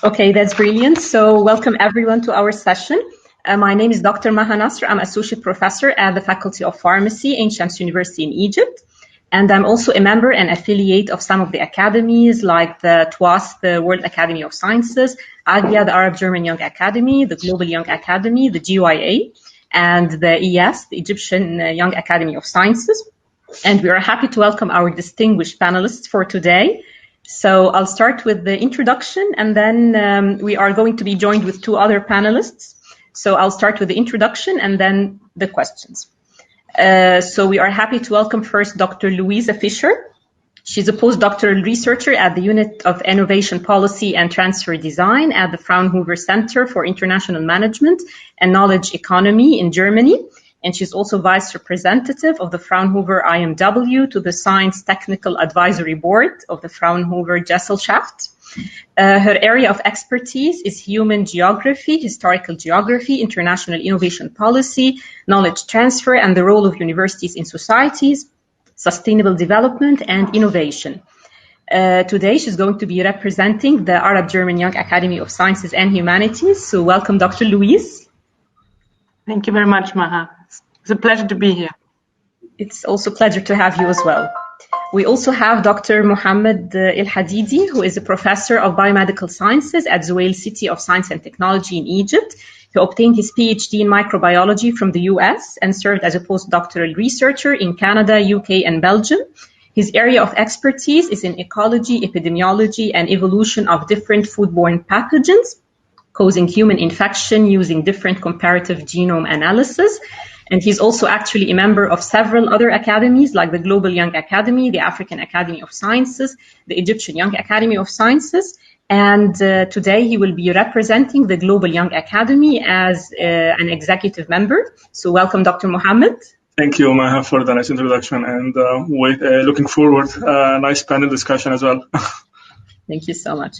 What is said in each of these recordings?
Okay, that's brilliant. So welcome everyone to our session. My name is Dr. Maha Nasr. I'm Associate Professor at the Faculty of Pharmacy, Ain Shams University in Egypt. And I'm also a member and affiliate of some of the academies like the TWAS, the World Academy of Sciences, AGYA, the Arab German Young Academy, the Global Young Academy, the GYA, and the EYAS, the Egyptian Young Academy of Sciences. And we are happy to welcome our distinguished panelists for today. So I'll start with the introduction, and then we are going to be joined with two other panelists. So I'll start with the introduction and then the questions. So we are happy to welcome first Dr. Luise Fischer. She's a postdoctoral researcher at the Unit of Innovation Policy and Transfer Design at the Fraunhofer Center for International Management and Knowledge Economy in Germany. And she's also vice representative of the Fraunhofer IMW to the Science Technical Advisory Board of the Fraunhofer Gesellschaft. Her area of expertise is human geography, historical geography, international innovation policy, knowledge transfer, and the role of universities in societies, sustainable development, and innovation. Today, she's going to be representing the Arab German Young Academy of Sciences and Humanities. So welcome, Dr. Luise. Thank you very much, Maha. It's a pleasure to be here. It's also a pleasure to have you as well. We also have Dr. Mohamed Elhadidy, who is a professor of biomedical sciences at Zewail City of Science and Technology in Egypt. He obtained his PhD in microbiology from the US and served as a postdoctoral researcher in Canada, UK, and Belgium. His area of expertise is in ecology, epidemiology, and evolution of different foodborne pathogens causing human infection using different comparative genome analysis. And he's also actually a member of several other academies like the Global Young Academy, the African Academy of Sciences, the Egyptian Young Academy of Sciences. And today he will be representing the Global Young Academy as an executive member. So welcome, Dr. Mohamed. Thank you, Maha, for the nice introduction, and looking forward to a nice panel discussion as well. Thank you so much.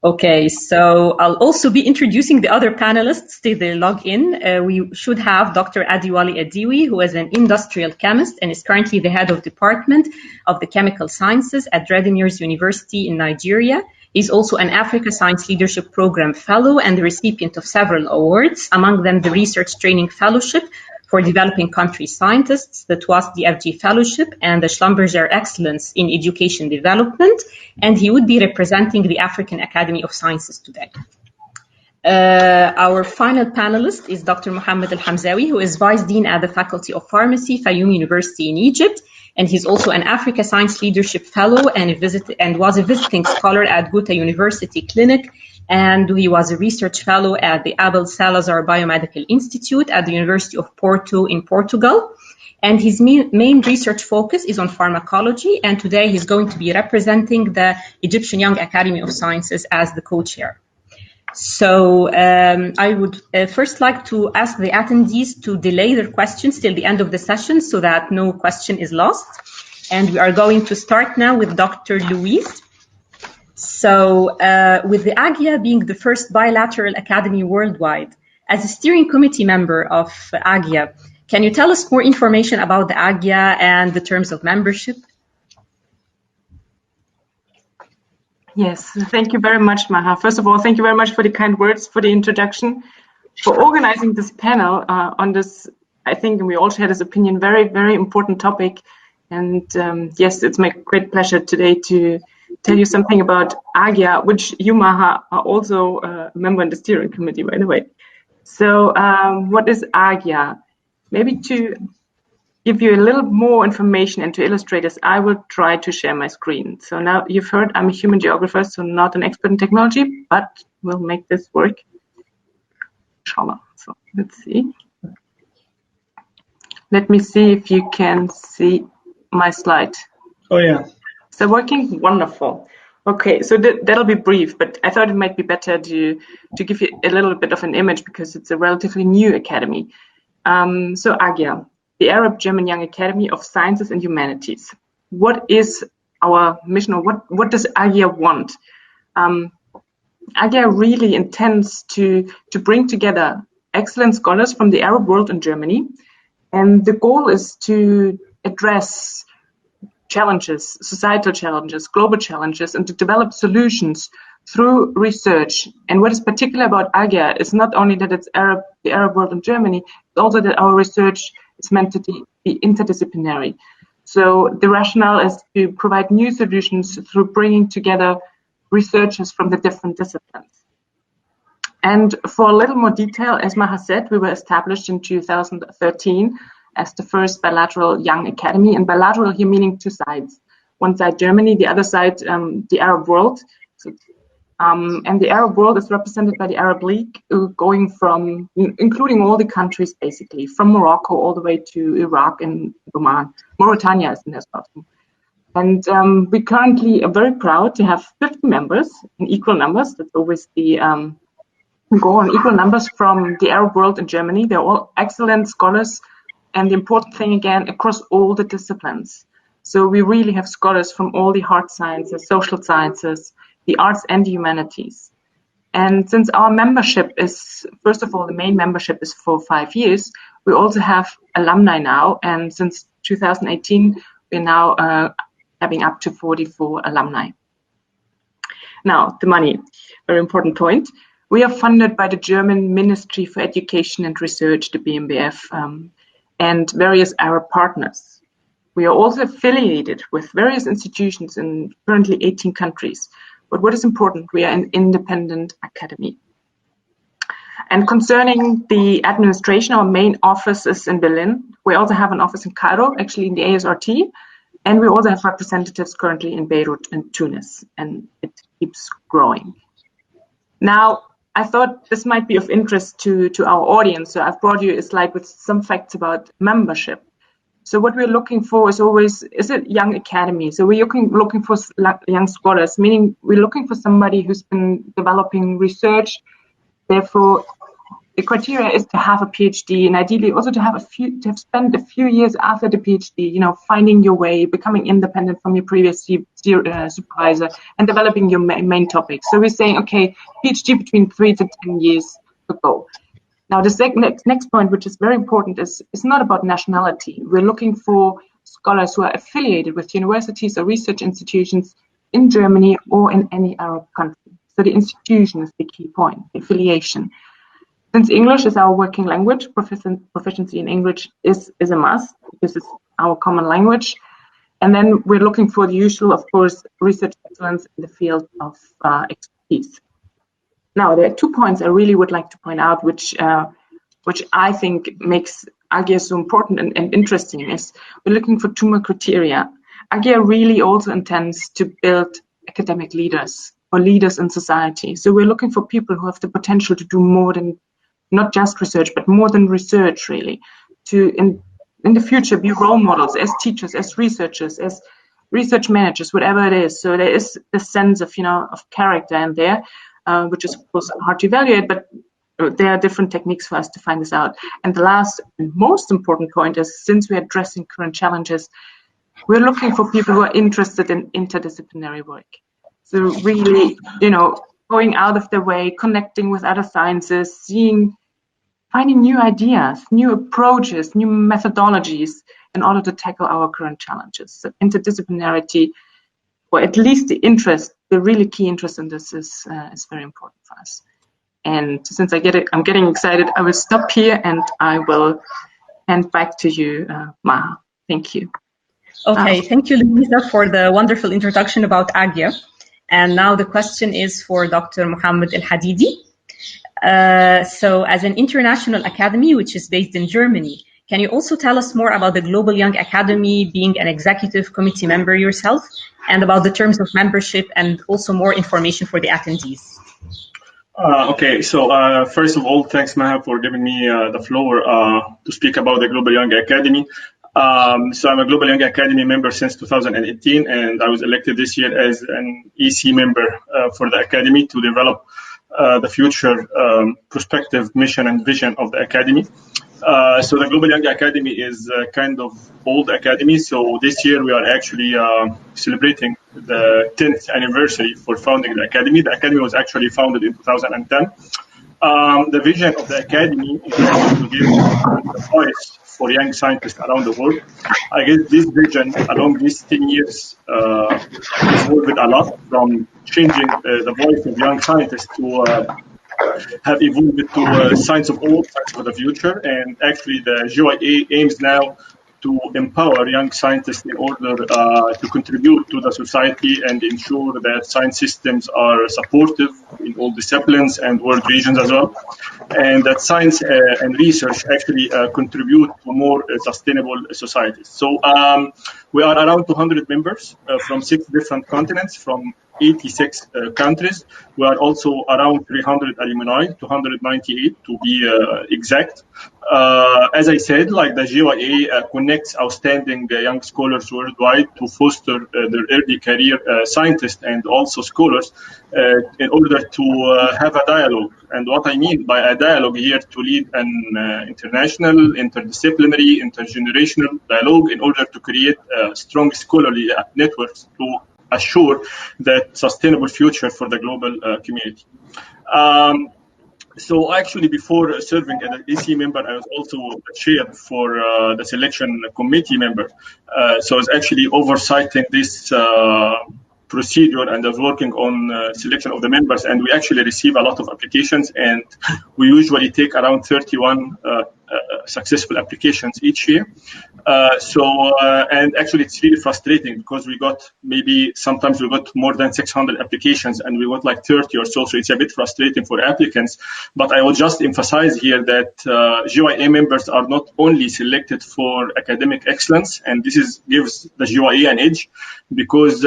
Okay, so I'll also be introducing the other panelists till they log in. We should have Dr. Adewale Adiwi, who is an industrial chemist and is currently the head of department of the chemical sciences at Redemers University in Nigeria. He's also an Africa Science Leadership Program Fellow and the recipient of several awards, among them the Research Training Fellowship for Developing Country Scientists, the TWAS DFG Fellowship, and the Schlumberger Excellence in Education Development, and he would be representing the African Academy of Sciences today. Our final panelist is Dr. Mohamed Hamzawy, who is Vice Dean at the Faculty of Pharmacy, Fayoum University in Egypt, and he's also an Africa Science Leadership Fellow and was a visiting scholar at Goethe University Clinic, and he was a research fellow at the Abel Salazar Biomedical Institute at the University of Porto in Portugal. And his main research focus is on pharmacology, and today he's going to be representing the Egyptian Young Academy of Sciences as the co-chair. So I would first like to ask the attendees to delay their questions till the end of the session so that no question is lost. And we are going to start now with Dr. Luise. So with the AGYA being the first bilateral academy worldwide, as a steering committee member of AGYA, can you tell us more information about the AGYA and the terms of membership? Yes, thank you very much, Maha. First of all, thank you very much for the kind words, for the introduction, for organizing this panel on this, I think, and we all share this opinion, very, very important topic. And yes, it's my great pleasure today to tell you something about AGYA, which you, Maha, are also a member in the steering committee, by the way. So what is AGYA? Maybe to give you a little more information and to illustrate this, I will try to share my screen. So now you've heard I'm a human geographer, so not an expert in technology, but we'll make this work. Inshallah. So let's see. Let me see if you can see my slide. Oh, yeah. Is that working? Wonderful. Okay, so that'll be brief, but I thought it might be better to give you a little bit of an image because it's a relatively new academy. So AGYA, the Arab German Young Academy of Sciences and Humanities. What is our mission, or what does AGYA want? AGYA really intends to bring together excellent scholars from the Arab world in Germany, and the goal is to address challenges, societal challenges, global challenges, and to develop solutions through research. And what is particular about AGYA is not only that it's the Arab world and Germany, it's also that our research is meant to be interdisciplinary. So the rationale is to provide new solutions through bringing together researchers from the different disciplines. And for a little more detail, as Maha said, we were established in 2013 as the first bilateral young academy, and bilateral here meaning two sides. One side Germany, the other side the Arab world. So, and the Arab world is represented by the Arab League, going from, including all the countries basically, from Morocco all the way to Iraq and Oman. Mauritania is in there as well. And we currently are very proud to have 50 members in equal numbers. That's always the goal, on equal numbers from the Arab world in Germany. They're all excellent scholars. And the important thing, again, across all the disciplines. So we really have scholars from all the hard sciences, social sciences, the arts and the humanities. And since our membership is, first of all, the main membership is for 5 years, we also have alumni now. And since 2018, we're now having up to 44 alumni. Now, the money, very important point. We are funded by the German Ministry for Education and Research, the BMBF, and various Arab partners. We are also affiliated with various institutions in currently 18 countries. But what is important, we are an independent academy. And concerning the administration, our main office is in Berlin. We also have an office in Cairo, actually in the ASRT. And we also have representatives currently in Beirut and Tunis, and it keeps growing. Now, I thought this might be of interest to our audience. So I've brought you a slide with some facts about membership. So what we're looking for is always, is it young academy? So we're looking for young scholars, meaning we're looking for somebody who's been developing research. Therefore, the criteria is to have a PhD, and ideally also to have spent a few years after the PhD, finding your way, becoming independent from your previous supervisor, and developing your main topic. So we're saying, okay, PhD between 3 to 10 years ago. Now, the next point, which is very important, is not about nationality. We're looking for scholars who are affiliated with universities or research institutions in Germany or in any Arab country. So the institution is the key point, the affiliation. Since English is our working language, proficiency in English is a must. This is our common language. And then we're looking for the usual, of course, research excellence in the field of expertise. Now, there are 2 points I really would like to point out, which I think makes AGYA so important and interesting, is we're looking for 2 more criteria. AGYA really also intends to build academic leaders or leaders in society. So we're looking for people who have the potential to do more than, not just research, but more than research, really, to in the future be role models as teachers, as researchers, as research managers, whatever it is. So there is a sense of, of character in there, which is of course hard to evaluate, but there are different techniques for us to find this out. And the last and most important point is, since we're addressing current challenges, we're looking for people who are interested in interdisciplinary work. So really, going out of their way, connecting with other sciences, finding new ideas, new approaches, new methodologies in order to tackle our current challenges. So interdisciplinarity, or at least the really key interest in this is very important for us. And since I'm getting excited, I will stop here and I will hand back to you, Maha. Thank you. Okay, thank you, Luise, for the wonderful introduction about AGYA. And now the question is for Dr. Mohamed Elhadidy. So as an international academy, which is based in Germany, can you also tell us more about the Global Young Academy, being an executive committee member yourself, and about the terms of membership, and also more information for the attendees? Okay, so first of all, thanks, Maha, for giving me the floor to speak about the Global Young Academy. So I'm a Global Young Academy member since 2018, and I was elected this year as an EC member for the Academy to develop the future prospective mission and vision of the Academy. So the Global Young Academy is a kind of old academy. So this year we are actually celebrating the 10th anniversary for founding the Academy. The Academy was actually founded in 2010. The vision of the Academy is to give a voice for young scientists around the world. I guess this vision, along these 10 years, evolved a lot from changing the voice of young scientists to have evolved to science of all, science for the future. And actually, the GYA aims now to empower young scientists in order to contribute to the society and ensure that science systems are supportive in all disciplines and world regions as well, and that science and research actually contribute to more sustainable societies. So we are around 200 members from 6 different continents, from 86 countries. We are also around 300 alumni, 298 to be exact. As I said, like the GYA connects outstanding young scholars worldwide to foster their early career scientists and also scholars in order to have a dialogue. And what I mean by a dialogue here, to lead an international, interdisciplinary, intergenerational dialogue in order to create strong scholarly networks to assure that sustainable future for the global community. So actually, before serving as an EC member, I was also chair for the selection committee member. So I was actually oversighting this procedure, and I was working on selection of the members, and we actually receive a lot of applications, and we usually take around 31 successful applications each year. And actually it's really frustrating because sometimes we got more than 600 applications and we got like 30 or so it's a bit frustrating for applicants. But I will just emphasize here that GYA members are not only selected for academic excellence, and this gives the GYA an edge, because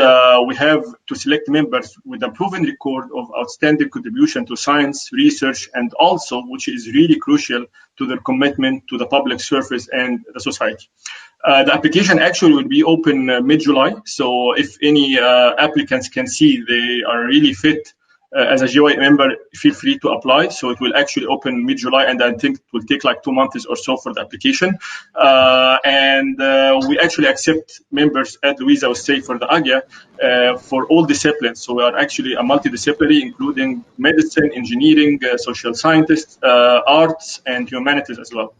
we have to select members with a proven record of outstanding contribution to science, research, and also, which is really crucial, to their commitment to the public service and the society. The application actually will be open mid-July, so if any applicants can see they are really fit as a GYA member, feel free to apply. So it will actually open mid-July, and I think it will take like 2 months or so for the application. And we actually accept members at Luise, I would say, for the AGYA for all disciplines. So we are actually a multidisciplinary, including medicine, engineering, social scientists, arts, and humanities as well.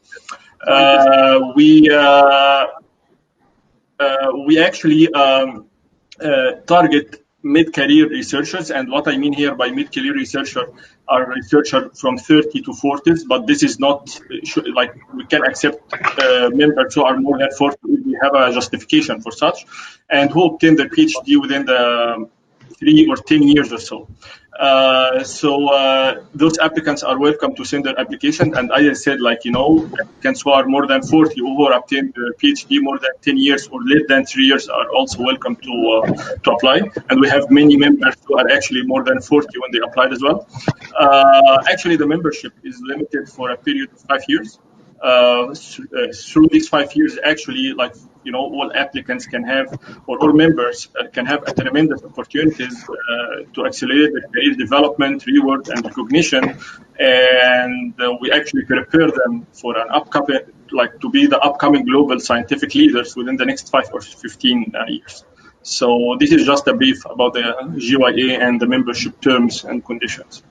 We actually target mid-career researchers, and what I mean here by mid-career researcher are researchers from 30 to 40s, but this is not like we can accept members who are more than 40 if we have a justification for such, and who obtain their PhD within the 3 or 10 years or so. Those applicants are welcome to send their application, and as I said, applicants who are more than 40 or who obtained their PhD more than 10 years or less than 3 years are also welcome to apply. And we have many members who are actually more than 40 when they applied as well. Actually, the membership is limited for a period of 5 years. Through these 5 years, actually, all applicants can have, or all members can have tremendous opportunities to accelerate their career development, reward, and recognition. And we actually prepare them for an upcoming, to be the upcoming global scientific leaders within the next 5 or 15 years. So this is just a brief about the GYA and the membership terms and conditions.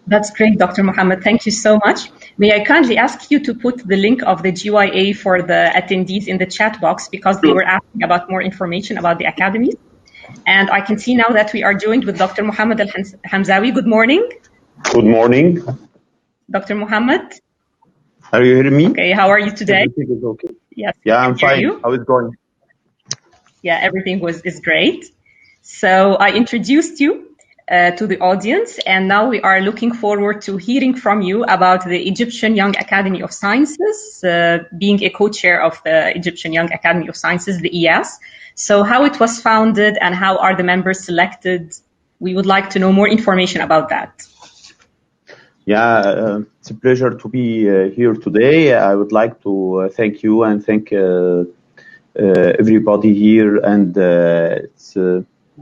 That's great, Dr. Mohamed. Thank you so much. May I kindly ask you to put the link of the GYA for the attendees in the chat box, because they were asking about more information about the academies. And I can see now that we are joined with Dr. Mohamed Hamzawy. Good morning. Good morning. Dr. Mohamed. Are you hearing me? Okay, how are you today? Everything is okay. Yes. Yeah, I'm fine. How is it going? Yeah, everything is great. So I introduced you to the audience, and now we are looking forward to hearing from you about the Egyptian Young Academy of Sciences, being a co-chair of the Egyptian Young Academy of Sciences, the EYAS. So how it was founded and how are the members selected? We would like to know more information about that. Yeah, it's a pleasure to be here today. I would like to thank you and thank everybody here, and it's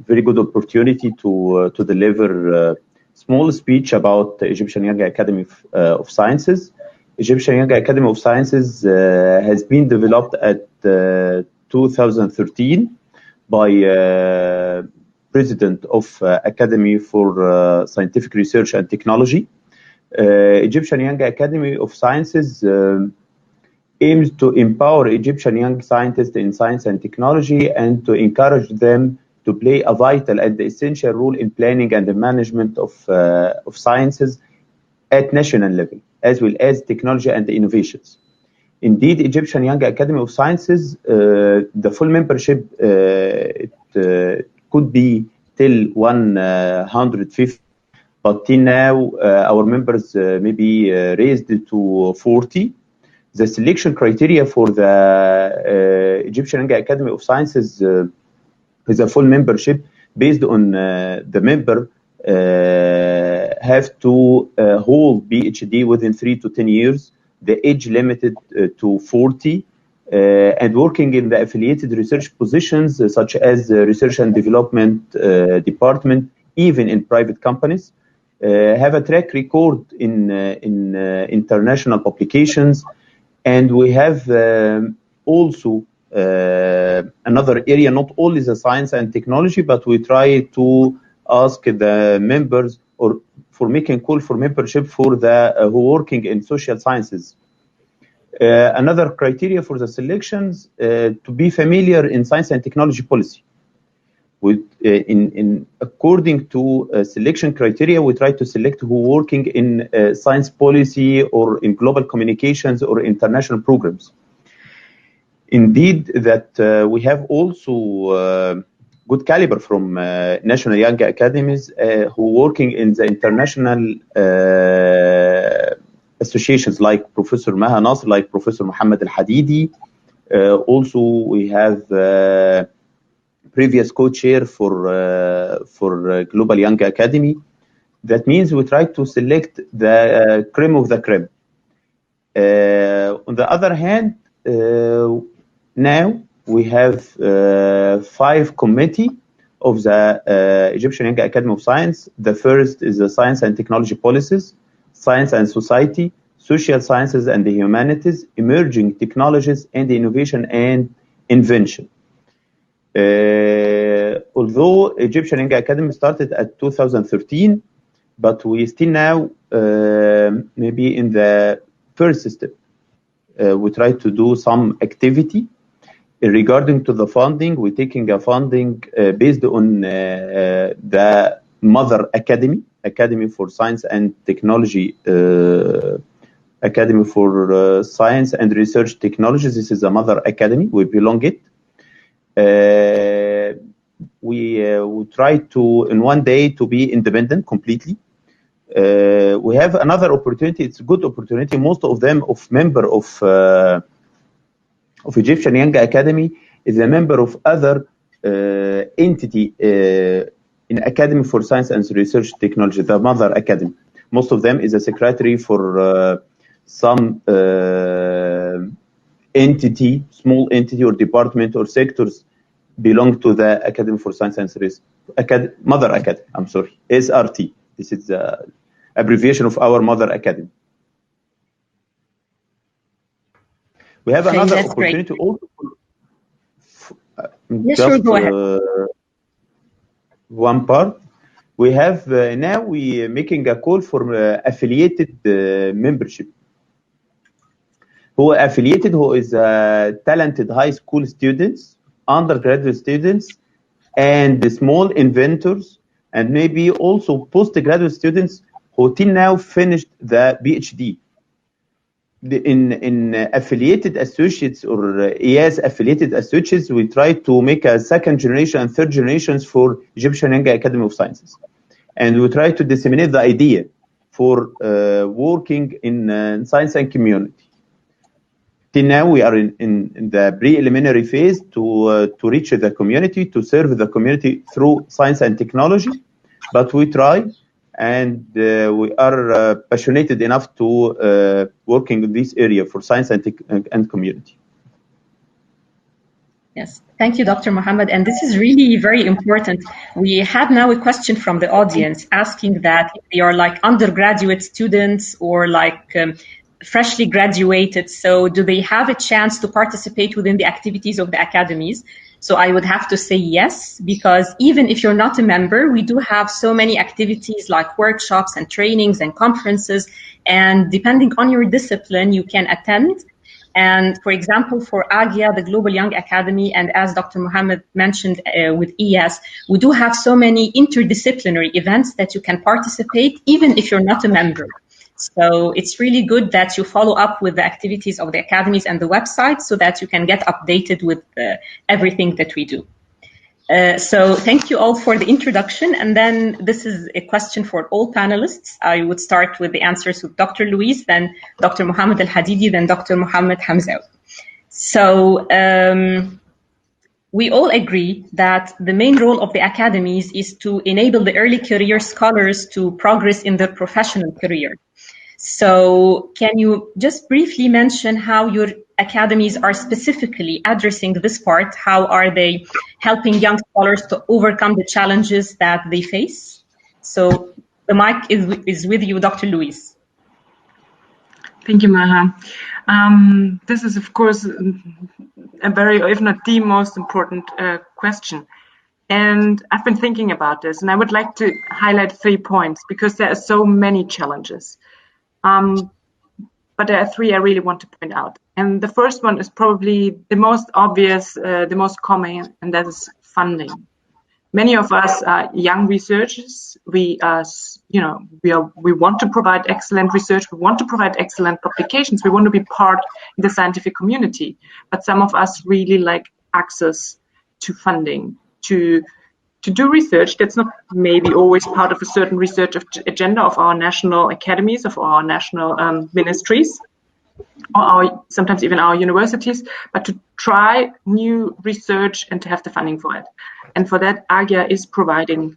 very good opportunity to deliver a small speech about the Egyptian Young Academy of Sciences. Egyptian Young Academy of Sciences has been developed at 2013 by president of Academy for Scientific Research and Technology. Egyptian Young Academy of Sciences aims to empower Egyptian young scientists in science and technology and to encourage them to play a vital and essential role in planning and the management of sciences at national level, as well as technology and innovations. Indeed, Egyptian Young Academy of Sciences, the full membership could be till 150, but till now our members may be raised to 40. The selection criteria for the Egyptian Young Academy of Sciences is a full membership based on the member have to hold PhD within 3 to 10 years, the age limited to 40, and working in the affiliated research positions such as research and development department, even in private companies, have a track record in international publications. And we have also another area, not only the science and technology, but we try to ask the members or for making call for membership for the who working in social sciences. Another criteria for the selections to be familiar in science and technology policy. With according to selection criteria, we try to select who working in science policy or in global communications or international programs. Indeed, that we have also good caliber from national young academies who working in the international associations like Professor Maha Nasr, like Professor Mohamed Elhadidy. Also, we have previous co-chair for Global Young Academy. That means we try to select the cream of the creme. On the other hand, now we have 5 committee of the Egyptian Young Academy of Science. The first is the Science and Technology Policies, Science and Society, Social Sciences and the Humanities, Emerging Technologies, and Innovation and Invention. Although Egyptian Young Academy started at 2013, but we still now maybe in the first step. We try to do some activity regarding to the funding. We're taking a funding based on the Mother Academy, Academy for Science and Technology, Academy for Science and Research Technologies. This is a Mother Academy. We belong it. We try to in one day to be independent completely. We have another opportunity. It's a good opportunity. Most of them of member of Egyptian Young Academy is a member of other entity in Academy for Science and Research Technology, the Mother Academy. Most of them is a secretary for some entity, small entity or department or sectors belong to the Academy for Science and Research, Mother Academy, I'm sorry, SRT. This is the abbreviation of our Mother Academy. We have another opportunity also. Yes, sure, go ahead. One part. We have now we making a call for affiliated membership. Who are affiliated, who is talented high school students, undergraduate students, and the small inventors, and maybe also postgraduate students who till now finished the PhD. In affiliated associates or EYAS affiliated associates, we try to make a second generation and third generations for Egyptian Young Academy of Sciences. And we try to disseminate the idea for working in science and community. Till now, we are in the preliminary phase to reach the community, to serve the community through science and technology. But we try, and we are passionate enough to working in this area for science and community. Yes, thank you, Dr. Mohamed. And this is really very important. We have now a question from the audience asking that if they are like undergraduate students or like freshly graduated, so do they have a chance to participate within the activities of the academies? So I would have to say yes, because even if you're not a member, we do have so many activities like workshops and trainings and conferences. And depending on your discipline, you can attend. And for example, for AGYA, the Global Young Academy, and as Dr. Mohamed mentioned with EYAS, we do have so many interdisciplinary events that you can participate, even if you're not a member. So it's really good that you follow up with the activities of the academies and the website so that you can get updated with everything that we do. So thank you all for the introduction. And then this is a question for all panelists. I would start with the answers with Dr. Luise, then Dr. Mohamed Elhadidy, then Dr. Mohamed Hamzawy. So we all agree that the main role of the academies is to enable the early career scholars to progress in their professional career. So can you just briefly mention how your academies are specifically addressing this part? How are they helping young scholars to overcome the challenges that they face? So the mic is with you, Dr. Luise. Thank you, Maha. This is, of course, a very, if not the most important question. And I've been thinking about this, and I would like to highlight 3 points because there are so many challenges. But there are 3 I really want to point out. And the first one is probably the most obvious, the most common, and that is funding. Many of us are young researchers. We want to provide excellent research. We want to provide excellent publications. We want to be part of the scientific community. But some of us really like access to funding, to do research that's not maybe always part of a certain research agenda of our national academies, of our national ministries, or sometimes even our universities, but to try new research and to have the funding for it. And for that, AGYA is providing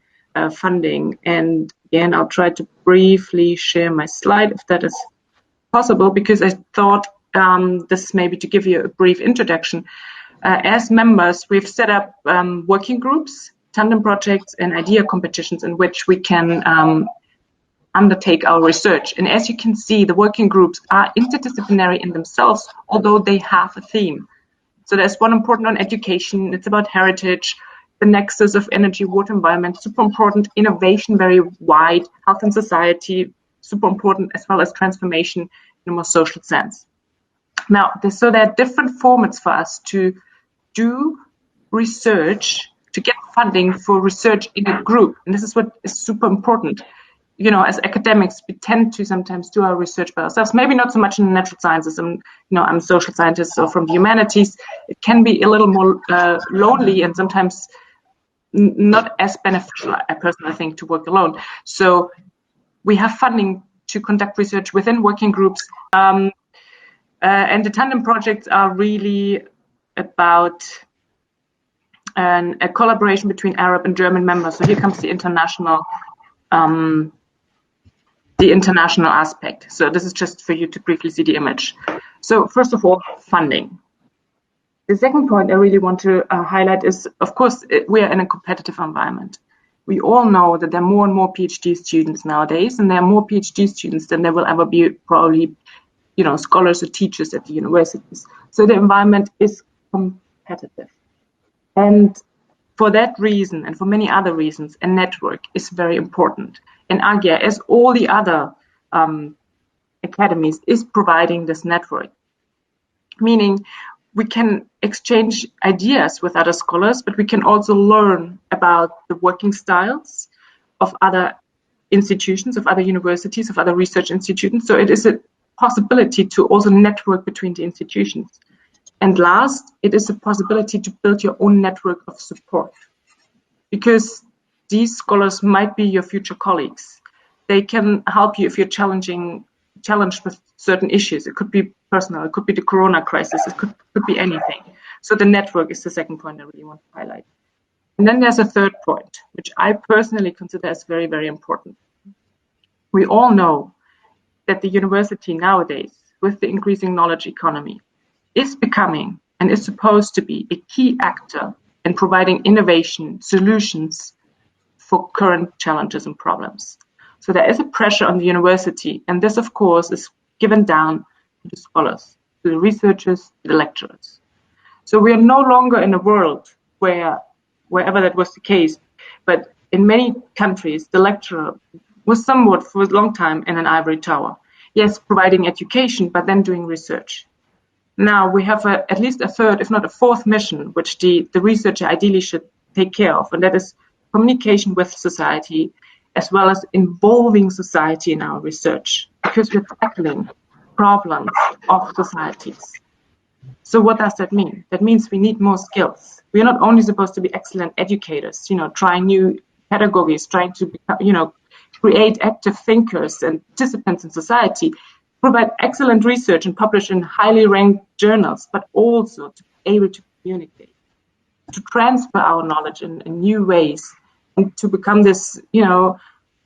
funding. And again, I'll try to briefly share my slide if that is possible, because I thought this maybe to give you a brief introduction. As members, we've set up working groups, tandem projects, and idea competitions in which we can undertake our research. And as you can see, the working groups are interdisciplinary in themselves, although they have a theme. So there's one important on education. It's about heritage, the nexus of energy, water, environment, super important, innovation, very wide, health and society, super important, as well as transformation in a more social sense. Now, so there are different formats for us to do research, to get funding for research in a group. And this is what is super important. You know, as academics, we tend to sometimes do our research by ourselves, maybe not so much in the natural sciences. I'm a social scientist, or from the humanities. It can be a little more lonely and sometimes not as beneficial, I personally think, to work alone. So we have funding to conduct research within working groups. And the tandem projects are really about a collaboration between Arab and German members. So here comes the international aspect. So this is just for you to briefly see the image. So first of all, funding. The second point I really want to highlight is, of course, we are in a competitive environment. We all know that there are more and more PhD students nowadays, and there are more PhD students than there will ever be probably, scholars or teachers at the universities. So the environment is competitive. And for that reason, and for many other reasons, a network is very important. And AGYA, as all the other academies, is providing this network. Meaning, we can exchange ideas with other scholars, but we can also learn about the working styles of other institutions, of other universities, of other research institutions. So it is a possibility to also network between the institutions. And last, it is a possibility to build your own network of support, because these scholars might be your future colleagues. They can help you if you're challenged with certain issues. It could be personal, it could be the corona crisis, it could be anything. So the network is the second point I really want to highlight. And then there's a third point, which I personally consider as very, very important. We all know that the university nowadays, with the increasing knowledge economy, is becoming and is supposed to be a key actor in providing innovation solutions for current challenges and problems. So there is a pressure on the university, and this, of course, is given down to the scholars, to the researchers, to the lecturers. So we are no longer in a world wherever that was the case. But in many countries, the lecturer was somewhat for a long time in an ivory tower. Yes, providing education, but then doing research. Now we have at least a third, if not a fourth mission, which the researcher ideally should take care of, and that is communication with society, as well as involving society in our research, because we're tackling problems of societies. So what does that mean? That means we need more skills. We are not only supposed to be excellent educators, trying new pedagogies, trying to become, create active thinkers and participants in society, provide excellent research and publish in highly ranked journals, but also to be able to communicate, to transfer our knowledge in new ways, and to become this,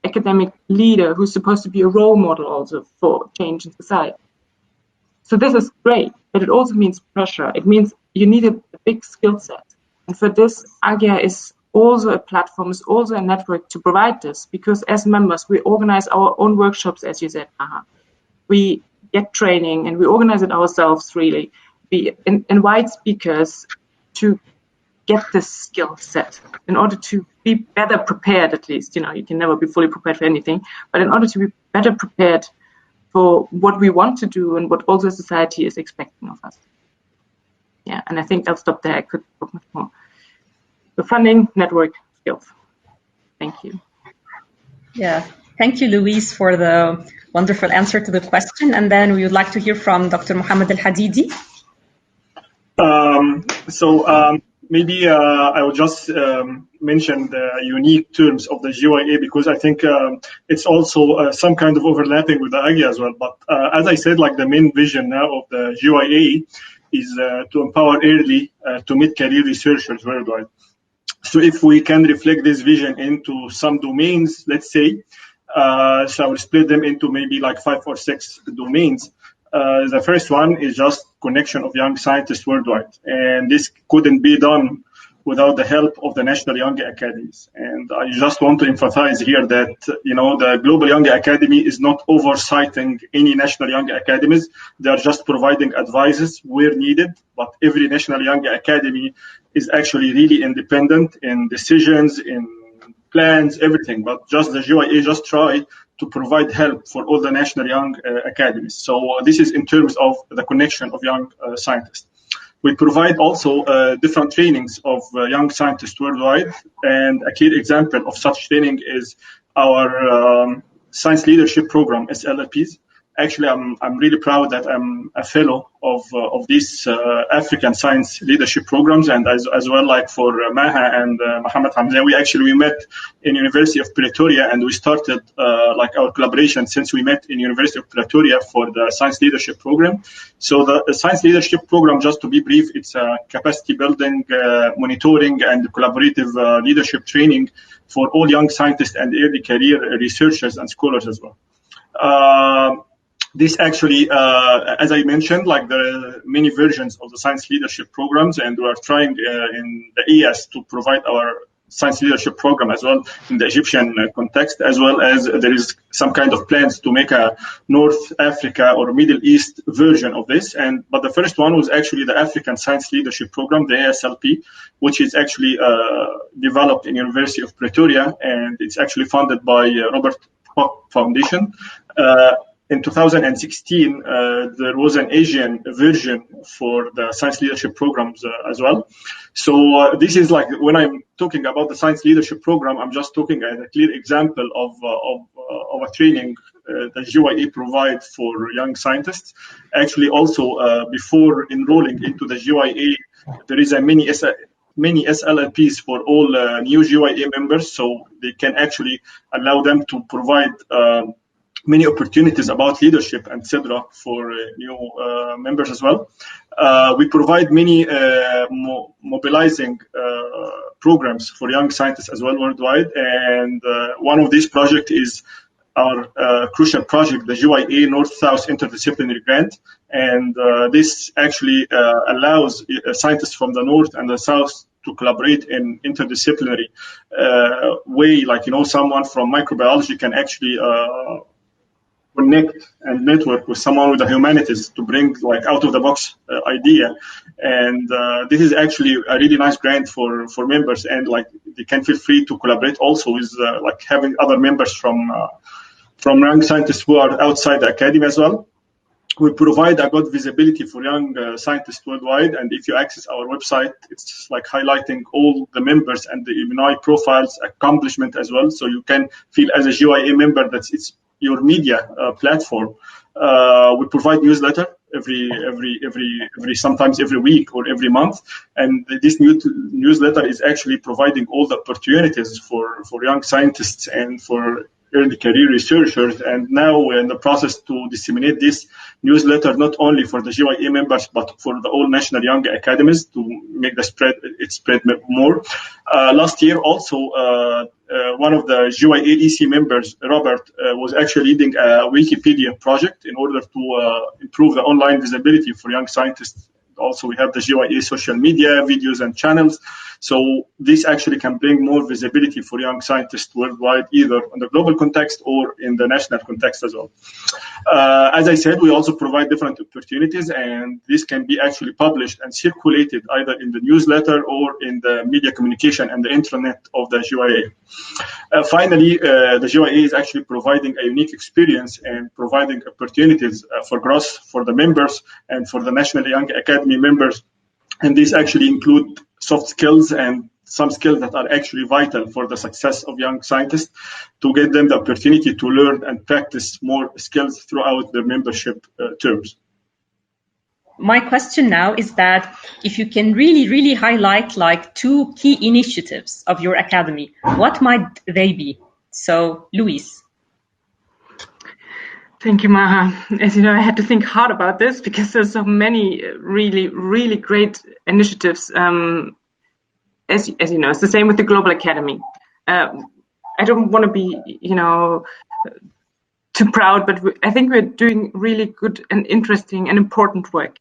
academic leader who's supposed to be a role model also for change in society. So this is great, but it also means pressure. It means you need a big skill set. And for this, AGYA is also a platform, is also a network to provide this, because as members, we organize our own workshops, as you said, Maha. We get training and we organize it ourselves, really. We invite speakers to get this skill set in order to be better prepared, at least. You can never be fully prepared for anything, but in order to be better prepared for what we want to do and what also society is expecting of us. Yeah, and I think I'll stop there. I could talk much more. The funding, network, skills. Thank you. Yeah, thank you, Luise, for the wonderful answer to the question. And then we would like to hear from Dr. Mohamed Elhadidy. Maybe I will just mention the unique terms of the GYA, because I think it's also some kind of overlapping with the AGYA as well. But as I said, the main vision now of the GYA is to empower early to mid-career researchers worldwide. So if we can reflect this vision into some domains, let's say, so I will split them into maybe 5 or 6 domains. The first one is just connection of young scientists worldwide. And this couldn't be done without the help of the National Young Academies. And I just want to emphasize here that, the Global Young Academy is not oversighting any National Young Academies. They are just providing advices where needed. But every National Young Academy is actually really independent in decisions, in plans, everything. But just the GYA just try to provide help for all the National Young Academies. So this is in terms of the connection of young scientists. We provide also different trainings of young scientists worldwide, and a clear example of such training is our Science Leadership Program, SLPs. Actually, I'm really proud that I'm a fellow of these African science leadership programs, and as well, for Maha and Mohamed Hamzawy. Actually, we met in University of Pretoria, and we started our collaboration since we met in University of Pretoria for the science leadership program. So the science leadership program, just to be brief, it's a capacity building, monitoring, and collaborative leadership training for all young scientists and early career researchers and scholars as well. This actually, as I mentioned, there are many versions of the science leadership programs, and we are trying in the EYAS to provide our science leadership program as well in the Egyptian context, as well as there is some kind of plans to make a North Africa or Middle East version of this. But the first one was actually the African Science Leadership Program, the ASLP, which is actually developed in University of Pretoria, and it's actually funded by Robert Koch Foundation. In 2016, there was an Asian version for the science leadership programs as well. So this is when I'm talking about the science leadership program, I'm just talking as a clear example of a training the GYA provide for young scientists. Actually, also before enrolling into the GYA, there is a many SLPs for all new GYA members, so they can actually allow them to provide many opportunities about leadership, etc., for new members as well. We provide many mobilizing programs for young scientists as well worldwide, and one of these projects is our crucial project, the GYA North-South Interdisciplinary Grant, and this actually allows scientists from the North and the South to collaborate in interdisciplinary way. Someone from microbiology can actually connect and network with someone with the humanities to bring like out of the box idea. And this is actually a really nice grant for members, and like they can feel free to collaborate also with like having other members from young scientists who are outside the academy as well. We provide a good visibility for young scientists worldwide, and if you access our website, it's just like highlighting all the members and the EY profiles, accomplishment as well, so you can feel as a GYA member that it's your media platform. We provide newsletter sometimes every week or every month, and this newsletter is actually providing all the opportunities for young scientists and for early career researchers. And now we're in the process to disseminate this newsletter not only for the GYA members but for the all national young academies to make the spread more. Last year also one of the GYA EC members, Robert, was actually leading a Wikipedia project in order to improve the online visibility for young scientists. Also, we have the GYA social media videos and channels. So this actually can bring more visibility for young scientists worldwide, either in the global context or in the national context as well. As I said, we also provide different opportunities, and this can be actually published and circulated either in the newsletter or in the media communication and the intranet of the GYA. Finally, the GYA is actually providing a unique experience and providing opportunities for growth for the members and for the National Young Academy members. And these actually include soft skills and some skills that are actually vital for the success of young scientists, to get them the opportunity to learn and practice more skills throughout their membership terms. My question now is that if you can really highlight like 2 key initiatives of your academy, what might they be? So, Luise. Thank you, Maha. As you know, I had to think hard about this because there's so many really great initiatives. As you know, it's the same with the Global Academy. I don't want to be, too proud, but I think we're doing really good and interesting and important work.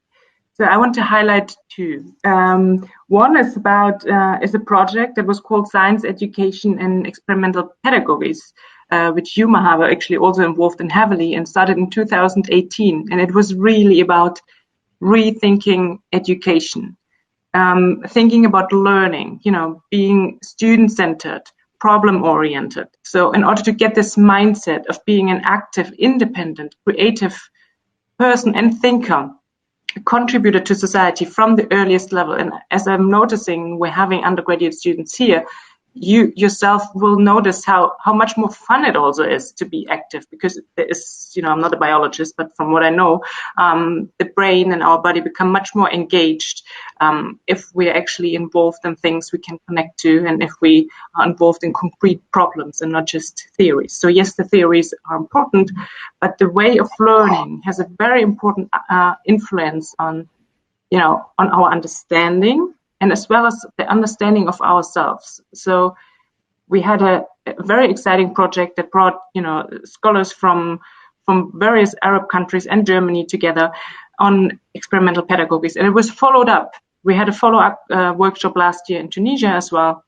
So I want to highlight 2. One is is a project that was called Science Education and Experimental Pedagogies, which you, Maha, were actually also involved in heavily and started in 2018. And it was really about rethinking education, thinking about learning, being student-centered, problem-oriented. So in order to get this mindset of being an active, independent, creative person and thinker, a contributor to society from the earliest level. And as I'm noticing, we're having undergraduate students here, you yourself will notice how much more fun it also is to be active, because there is, I'm not a biologist, but from what I know, the brain and our body become much more engaged if we're actually involved in things we can connect to, and if we are involved in concrete problems and not just theories. So yes, the theories are important, but the way of learning has a very important influence on, on our understanding, and as well as the understanding of ourselves. So we had a very exciting project that brought, scholars from various Arab countries and Germany together on experimental pedagogies, and it was followed up. We had a follow-up workshop last year in Tunisia as well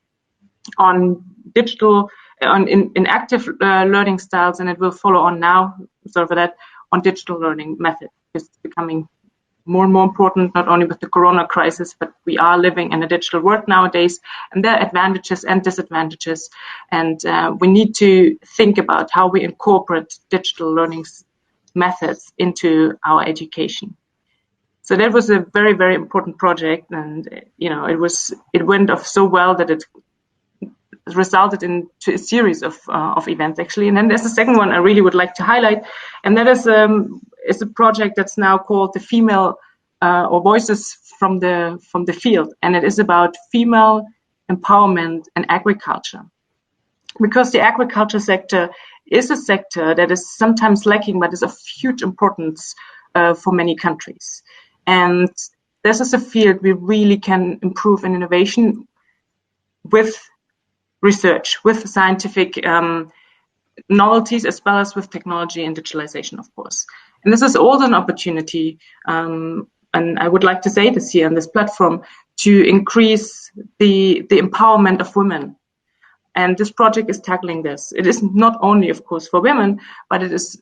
on digital, in active learning styles, and it will follow on now, sorry for that, on digital learning methods. It's becoming more and more important, not only with the corona crisis, but we are living in a digital world nowadays, and there are advantages and disadvantages. And we need to think about how we incorporate digital learning methods into our education. So that was a very, very important project, and it went off so well that it resulted into a series of events actually. And then there's the second one I really would like to highlight, and that is a project that's now called the Female or Voices from the Field, and it is about female empowerment and agriculture, because the agriculture sector is a sector that is sometimes lacking, but is of huge importance for many countries. And this is a field we really can improve in innovation with research, with scientific novelties, as well as with technology and digitalization, of course. And this is also an opportunity, and I would like to say this here on this platform, to increase the empowerment of women. And this project is tackling this. It is not only, of course, for women, but it is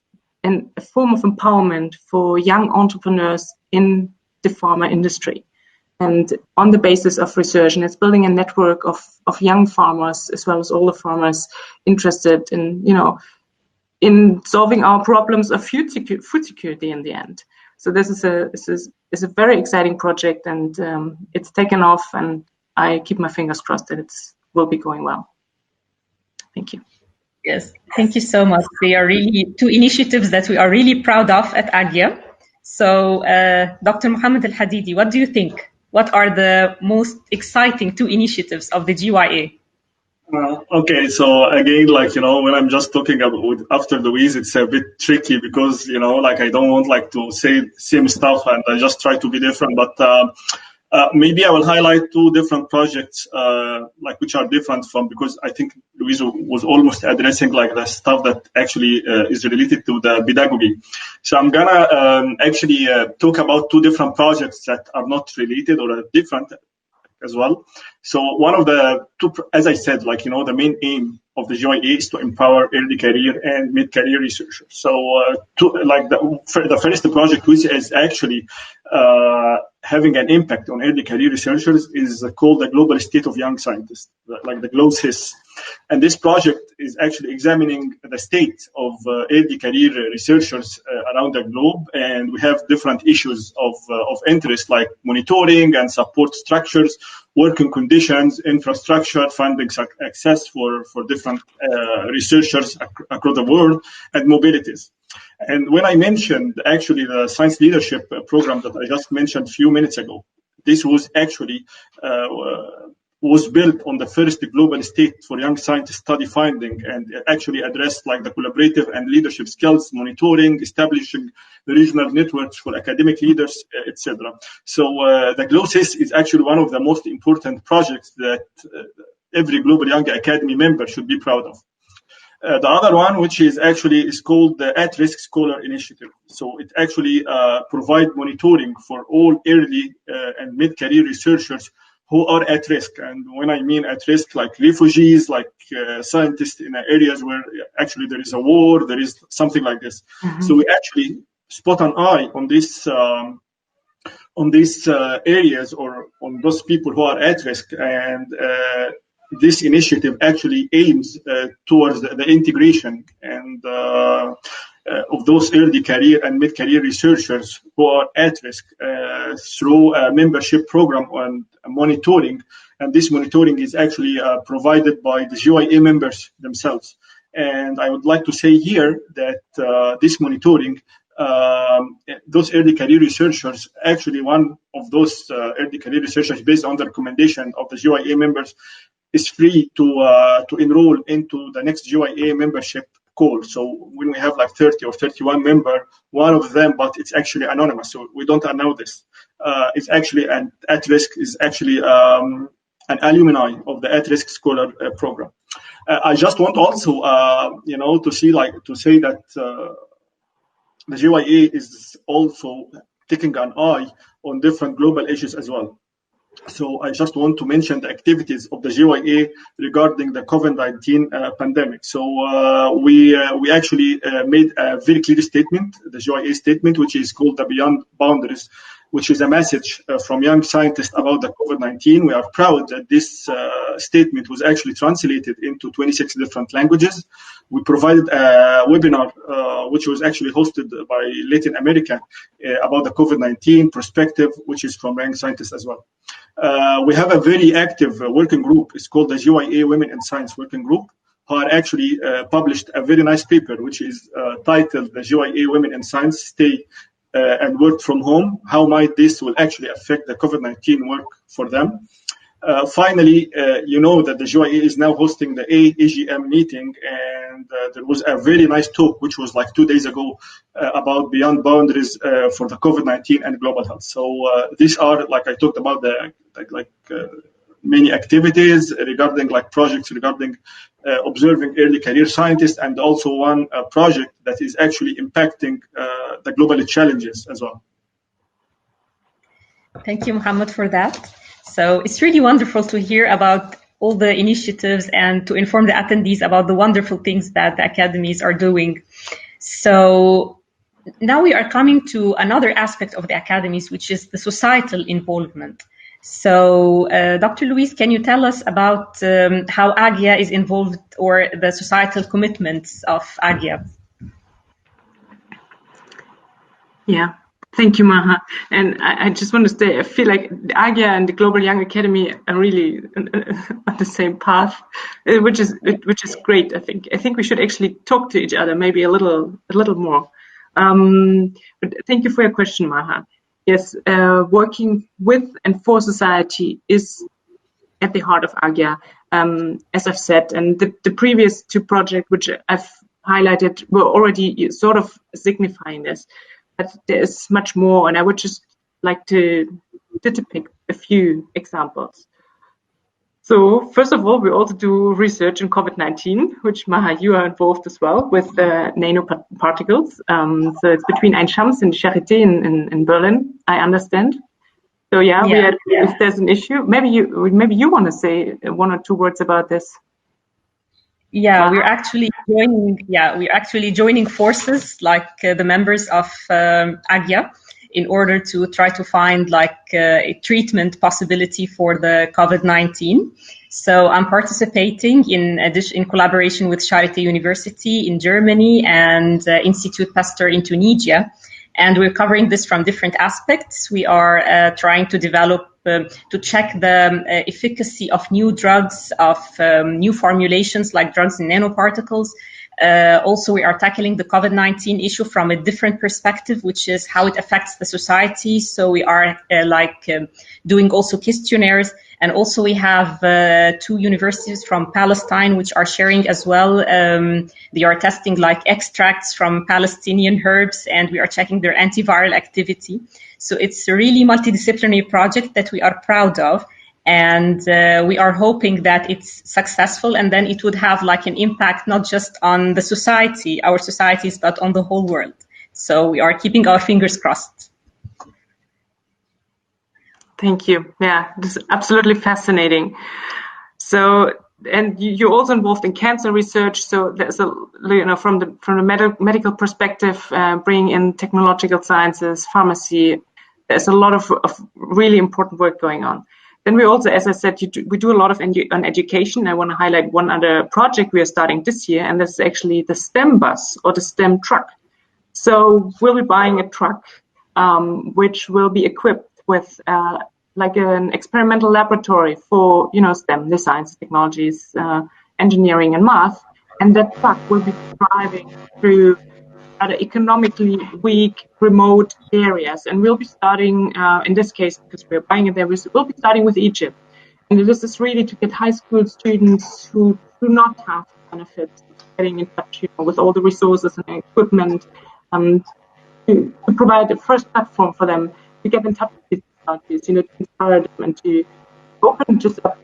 a form of empowerment for young entrepreneurs in the pharma industry. And on the basis of research, and it's building a network of young farmers as well as older farmers interested in, in solving our problems of food security in the end. So this is a very exciting project, and it's taken off, and I keep my fingers crossed that it will be going well. Thank you. Yes, thank you so much. They are really two initiatives that we are really proud of at AGYA. So, Dr. Mohamed Elhadidy, what do you think? What are the most exciting two initiatives of the GYA? Okay, so again, when I'm just talking about after Luise, it's a bit tricky because, I don't want to say same stuff, and I just try to be different. But maybe I will highlight two different projects, which are different from, because I think Luise was almost addressing the stuff that actually is related to the pedagogy. So I'm gonna actually talk about two different projects that are not related or are different as well. So one of the two, as I said, the main aim of the GYA is to empower early career and mid-career researchers. So the first project, which is actually having an impact on early career researchers, is called the Global State of Young Scientists, the GLOSIS. And this project is actually examining the state of early career researchers around the globe. And we have different issues of interest, like monitoring and support structures, working conditions, infrastructure, funding access for different researchers across the world, and mobilities. And when I mentioned actually the science leadership program that I just mentioned a few minutes ago, this was actually was built on the first global state for young scientists study finding, and actually addressed the collaborative and leadership skills, monitoring, establishing the regional networks for academic leaders, etc. So the GLOSIS is actually one of the most important projects that every Global Young Academy member should be proud of. The other one, which is called the At-Risk Scholar Initiative. So it actually provides monitoring for all early and mid-career researchers who are at risk. And when I mean at risk, like refugees, like scientists in areas where actually there is a war, there is something like this. Mm-hmm. So we actually spot an eye on these areas, or on those people who are at risk. And this initiative actually aims towards the integration and of those early career and mid-career researchers who are at risk through a membership program and monitoring. And this monitoring is actually provided by the GYA members themselves. And I would like to say here that this monitoring, those early career researchers, actually one of those early career researchers, based on the recommendation of the GYA members, is free to enroll into the next GYA membership call. So when we have 30 or 31 member, one of them, but it's actually anonymous, so we don't know this. It's actually at risk is actually an alumni of the At-Risk Scholar program. I just want also to say that the GYA is also taking an eye on different global issues as well. So I just want to mention the activities of the GYA regarding the COVID-19 pandemic. So we actually made a very clear statement, the GYA statement, which is called the Beyond Boundaries, which is a message from young scientists about the COVID-19. We are proud that this statement was actually translated into 26 different languages. We provided a webinar, which was actually hosted by Latin America about the COVID-19 perspective, which is from young scientists as well. We have a very active working group. It's called the GYA Women in Science Working Group, who are actually published a very nice paper, which is titled the GYA Women in Science Stay and Work from Home. How might this will actually affect the COVID-19 work for them? Finally, you know that the GYA is now hosting the AGM meeting, and there was a very nice talk, which was 2 days ago, about Beyond Boundaries for the COVID-19 and global health. So these are, I talked about, the many activities regarding projects regarding observing early career scientists, and also one project that is actually impacting the global challenges as well. Thank you, Mohamed, for that. So it's really wonderful to hear about all the initiatives and to inform the attendees about the wonderful things that the academies are doing. So now we are coming to another aspect of the academies, which is the societal involvement. So, Dr. Luise, can you tell us about how AGYA is involved, or the societal commitments of AGYA? Yeah, thank you, Maha. And I just want to say, I feel like the AGYA and the Global Young Academy are really on the same path, which is great. I think we should actually talk to each other maybe a little more. But thank you for your question, Maha. Yes, working with and for society is at the heart of AGYA, as I've said, and the previous two projects which I've highlighted were already sort of signifying this. But there is much more, and I would just like to pick a few examples. So first of all, we also do research in COVID-19, which Maha, you are involved as well with nanoparticles. So it's between Ain Shams and Charité in Berlin, I understand. So if there's an issue, maybe you want to say one or two words about this. Yeah, we're actually joining forces, like the members of AGYA, in order to try to find a treatment possibility for the COVID-19. So I'm participating in collaboration with Charité University in Germany and Institut Pasteur in Tunisia. And we're covering this from different aspects. We are trying to develop, to check the efficacy of new drugs, of new formulations like drugs and nanoparticles. Also, we are tackling the COVID-19 issue from a different perspective, which is how it affects the society. So we are doing also questionnaires. And also we have two universities from Palestine, which are sharing as well. They are testing extracts from Palestinian herbs, and we are checking their antiviral activity. So it's a really multidisciplinary project that we are proud of. And we are hoping that it's successful, and then it would have an impact not just on the society, our societies, but on the whole world. So we are keeping our fingers crossed. Thank you. Yeah, this is absolutely fascinating. So, and you're also involved in cancer research. So there's from the medical perspective, bringing in technological sciences, pharmacy. There's a lot of really important work going on. Then we also, as I said, we do a lot on education. I want to highlight one other project we are starting this year, and that's actually the STEM bus or the STEM truck. So we'll be buying a truck which will be equipped with an experimental laboratory for STEM, the science, technologies, engineering, and math. And that truck will be driving through other economically weak, remote areas. And we'll be starting, in this case, because we're buying it there, we'll be starting with Egypt. And this is really to get high school students who do not have benefits getting in touch with all the resources and equipment, to provide the first platform for them to get in touch with these technologies, to inspire them and to open just up,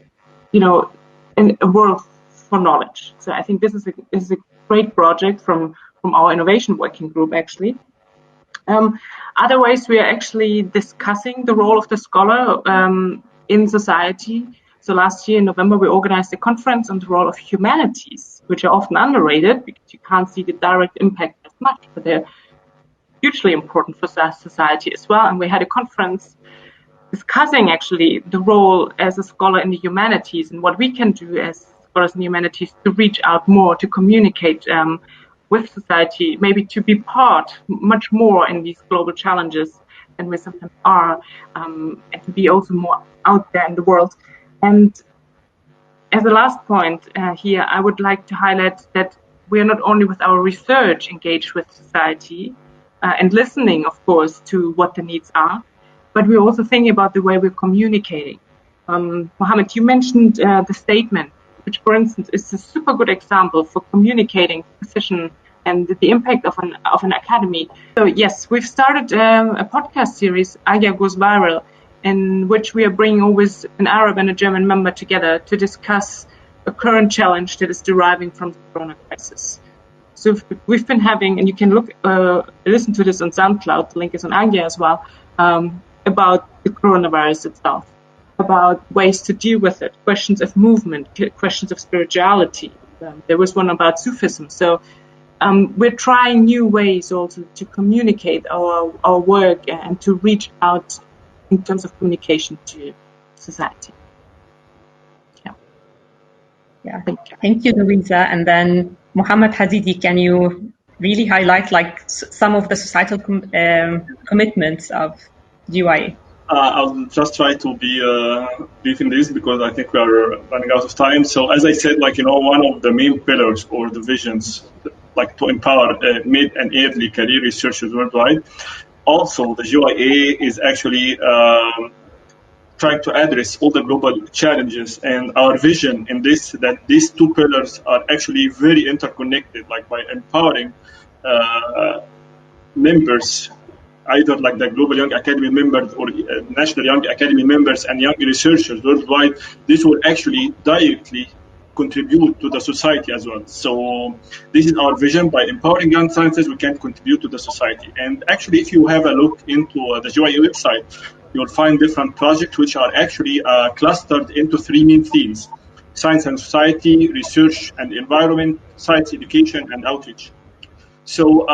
in a world for knowledge. So I think this is a great project from our innovation working group, actually. Otherwise, we are actually discussing the role of the scholar in society. So last year in November, we organized a conference on the role of humanities, which are often underrated because you can't see the direct impact as much, but they're hugely important for society as well. And we had a conference discussing actually the role as a scholar in the humanities and what we can do as scholars in the humanities to reach out more, to communicate with society, maybe to be part much more in these global challenges than we sometimes are, and to be also more out there in the world. And as a last point here, I would like to highlight that we are not only with our research engaged with society and listening, of course, to what the needs are, but we're also thinking about the way we're communicating. Mohamed, you mentioned the statement, which, for instance, is a super good example for communicating precision and the impact of an academy. So yes, we've started a podcast series, AGYA Goes Viral, in which we are bringing always an Arab and a German member together to discuss a current challenge that is deriving from the corona crisis. So we've been having, and you can listen to this on SoundCloud, the link is on AGYA as well, about the coronavirus itself, about ways to deal with it, questions of movement, questions of spirituality. There was one about Sufism. So we're trying new ways also to communicate our work and to reach out in terms of communication to society. Yeah, thank you, Luise. And then Mohamed Hamzawy, can you really highlight like some of the societal commitments of GYA? I'll just try to be brief in this because I think we are running out of time. So as I said, like, one of the main pillars or the visions, like to empower mid and early career researchers worldwide. Also, the GYA is actually trying to address all the global challenges, and our vision in this, that these two pillars are actually very interconnected, like by empowering members, either like the Global Young Academy members or National Young Academy members and young researchers worldwide, this will actually directly contribute to the society as well. So this is our vision. By empowering young scientists, we can contribute to the society. And actually, if you have a look into the GYA website, you'll find different projects which are actually clustered into three main themes: science and society, research and environment, science education, and outreach. So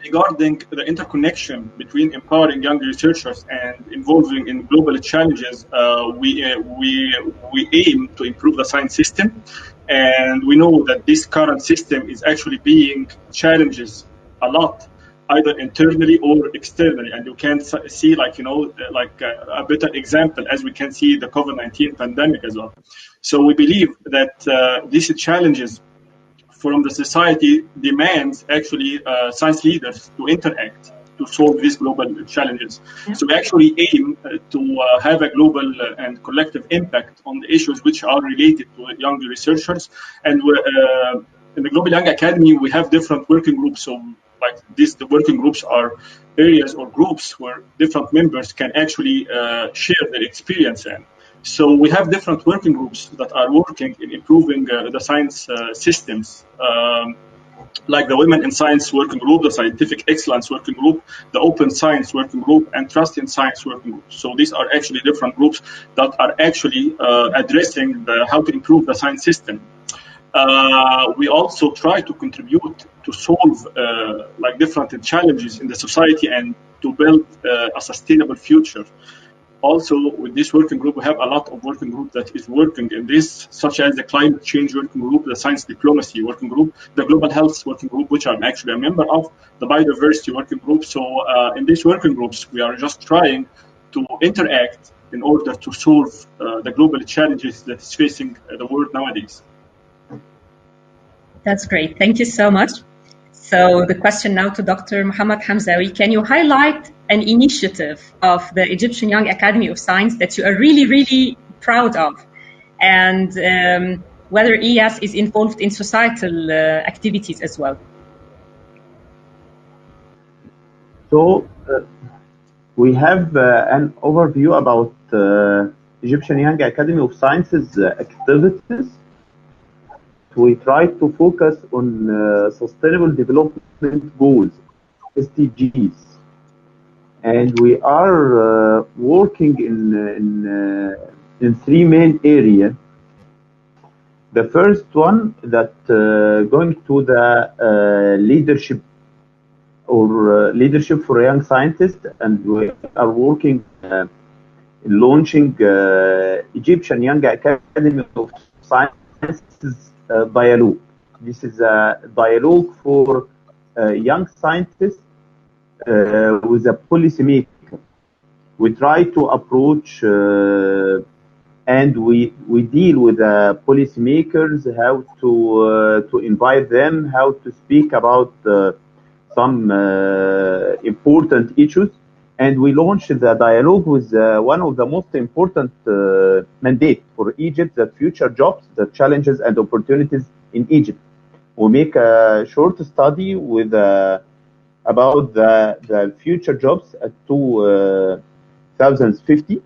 regarding the interconnection between empowering young researchers and involving in global challenges, we aim to improve the science system, and we know that this current system is actually being challenges a lot, either internally or externally, and you can see, like, a better example as we can see the COVID-19 pandemic as well. So we believe that these challenges from the society demands actually science leaders to interact to solve these global challenges. Yeah. So we actually aim to have a global and collective impact on the issues which are related to young researchers. And in the Global Young Academy, we have different working groups. So like this, the working groups are areas or groups where different members can actually share their experience in. So we have different working groups that are working in improving the science systems, like the Women in Science Working Group, the Scientific Excellence Working Group, the Open Science Working Group, and Trust in Science Working Group. So these are actually different groups that are actually addressing how to improve the science system. We also try to contribute to solve like different challenges in the society and to build a sustainable future. Also, with this working group, we have a lot of working group that is working in this, such as the Climate Change Working Group, the Science Diplomacy Working Group, the Global Health Working Group, which I'm actually a member of, the Biodiversity Working Group. So in these working groups, we are just trying to interact in order to solve the global challenges that is facing the world nowadays. That's great. Thank you so much. So the question now to Dr. Mohamed Hamzawy, can you highlight an initiative of the Egyptian Young Academy of Science that you are really, really proud of, and whether EYAS is involved in societal activities as well? So we have an overview about Egyptian Young Academy of Sciences activities. We try to focus on Sustainable Development Goals, SDGs, and we are working in three main areas. The first one that going to the leadership or leadership for young scientists, and we are working launching Egyptian Young Academy of Sciences dialogue. This is a dialogue for young scientists with a policymaker. We try to approach and we deal with the policymakers, how to invite them, how to speak about some important issues. And we launched the dialogue with one of the most important mandate for Egypt, the future jobs, the challenges and opportunities in Egypt. We make a short study with about the future jobs at 2050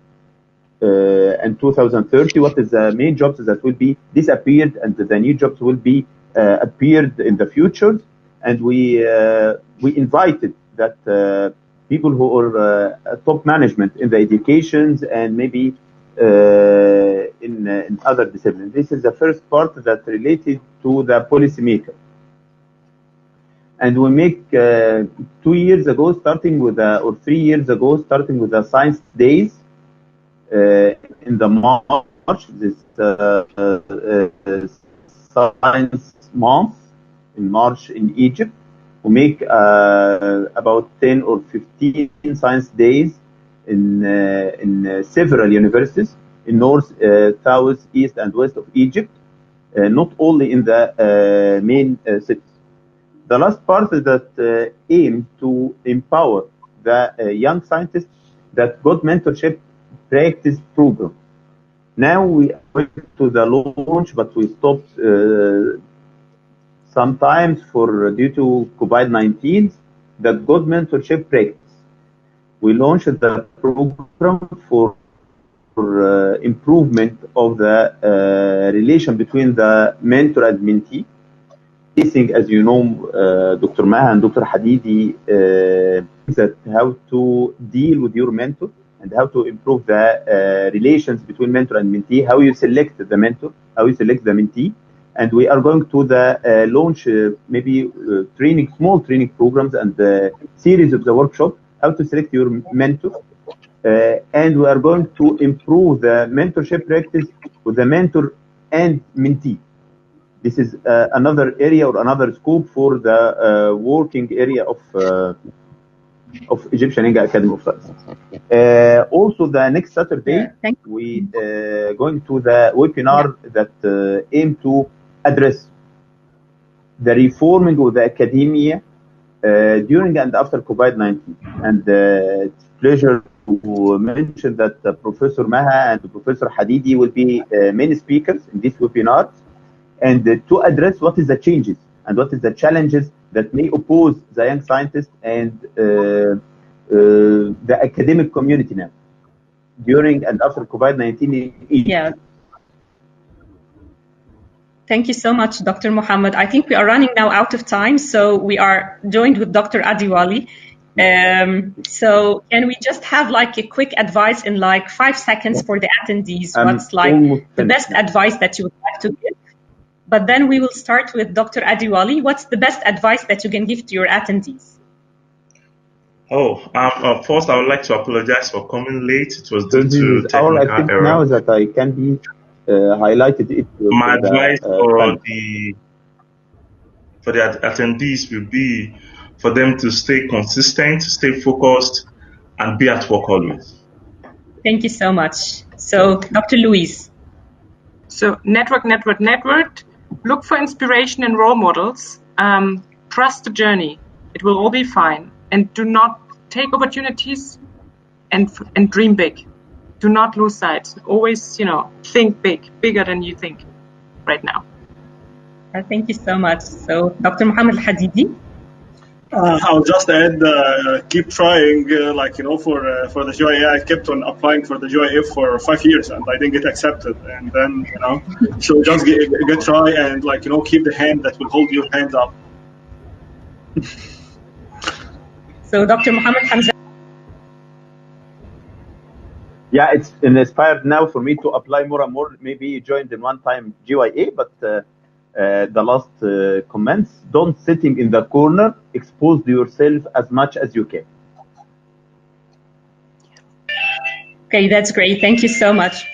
and 2030. What is the main jobs that will be disappeared and the new jobs will be appeared in the future? And we invited that people who are top management in the educations and maybe in other disciplines. This is the first part that related to the policymaker. And we make 2 years ago, starting with or 3 years ago, starting with the Science Days in the March, this Science Month in March in Egypt. We make about 10 or 15 Science Days in several universities in North, South, East, and West of Egypt, not only in the main cities. The last part is that aim to empower the young scientists that got mentorship practice program. Now we went to the launch, but we stopped sometimes due to COVID-19 that got mentorship practice. We launched the program for improvement of the relation between the mentor and mentee. As you know, Dr. Maha and Dr. Hadidi, that how to deal with your mentor and how to improve the relations between mentor and mentee, how you select the mentor, how you select the mentee. And we are going to the launch maybe small training programs and series of the workshop, how to select your mentor. And we are going to improve the mentorship practice with the mentor and mentee. This is another area or another scope for the working area of Egyptian Young Academy of Science. Also, the next Saturday, we going to the webinar that aim to address the reforming of the academia during and after COVID-19. And it's a pleasure to mention that Professor Maha and Professor Hadidi will be main speakers in this webinar, and to address what is the changes and what is the challenges that may oppose the young scientists and the academic community now during and after COVID-19. Yeah. Thank you so much, Dr. Mohamed. I think we are running now out of time, so we are joined with Dr. Adewale. So can we just have like a quick advice in like 5 seconds for the attendees? What's like the best advice that you would like to give? But then we will start with Dr. Adewale. What's the best advice that you can give to your attendees? First, I would like to apologize for coming late. It was due to technical error. I think now that I can be highlighted it. My advice for the attendees will be for them to stay consistent, stay focused, and be at work always. Thank you so much. So, Dr. Luise. So, network. Look for inspiration and role models. Trust the journey. It will all be fine. And do not take opportunities and dream big. Do not lose sight. Always, think big, bigger than you think right now. Thank you so much. So, Dr. Mohamed Elhadidy. I'll just add, keep trying, for the GYA, I kept on applying for the GYA for 5 years and I didn't get accepted. And then, so just get try and keep the hand that will hold your hands up. So Dr. Mohamed Hamzawy. Yeah, it's inspired now for me to apply more and more. Maybe you joined in one time GYA, but the last comments, don't sitting in the corner, expose yourself as much as you can. Okay, that's great. Thank you so much.